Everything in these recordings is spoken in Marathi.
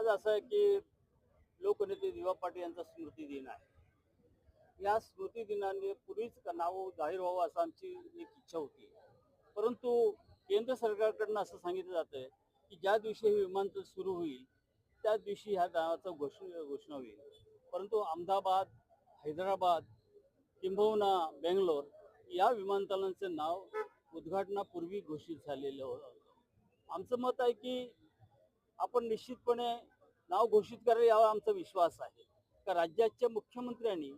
आज असं आहे की लोकनेते दिवा पाटील यांचा स्मृती दिन आहे. या स्मृती दिनाने पूर्वीच नाव जाहीर व्हावं असं आमची एक इच्छा होती. परंतु केंद्र सरकारकडनं असं सांगितलं जातंय की ज्या दिवशी हे विमानतळ सुरू होईल त्या दिवशी ह्या नावाचं घोषणा होईल. परंतु अहमदाबाद, हैदराबाद किंबहुना बेंगलोर या विमानतळांचं नाव उद्घाटनापूर्वी घोषित झालेलं होतं. आमचं मत आहे की आपण निश्चितपणे नाव घोषित करायला यावा आमचा विश्वास आहे. का राज्याच्या मुख्यमंत्र्यांनी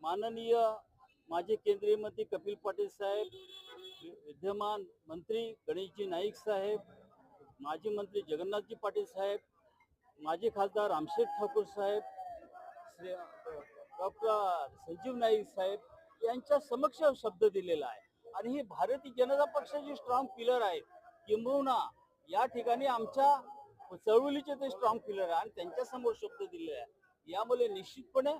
माननीय माजी केंद्रीय मंत्री कपिल पाटील साहेब, विद्यमान मंत्री गणेशजी नाईक साहेब, माजी मंत्री जगन्नाथजी पाटील साहेब, माजी खासदार रामशेठ ठाकूर साहेब, श्री डॉक्टर संजीव नाईक साहेब यांच्या समक्ष शब्द दिलेला आहे आणि ही भारतीय जनता पक्षाची स्ट्रॉंग पिलर आहेत. किंबहुना या ठिकाणी आमच्या चळवळीचे ते स्ट्रॉंग पिलर आहे आणि त्यांच्या समोर शब्द दिले आहे. यामुळे निश्चितपणे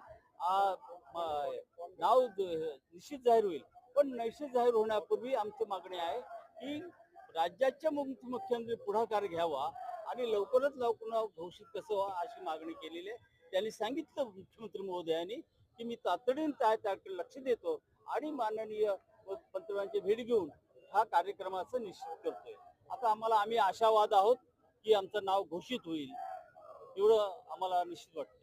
नाव निश्चित जाहीर होईल. पण निश्चित जाहीर होण्यापूर्वी आमची मागणी आहे की राज्याच्या मुख्यमंत्री पुढाकार घ्यावा आणि लवकरच लवकर नाव घोषित कसं व्हावं अशी मागणी केलेली आहे. त्यांनी सांगितलं मुख्यमंत्री महोदयांनी की मी तातडीने त्याकडे लक्ष देतो आणि माननीय पंतप्रधानांची भेट घेऊन हा कार्यक्रमाचं निश्चित करतोय. आता आम्ही आशावाद आहोत की आमचं नाव घोषित होईल एवढं आम्हाला निश्चित वाटतं.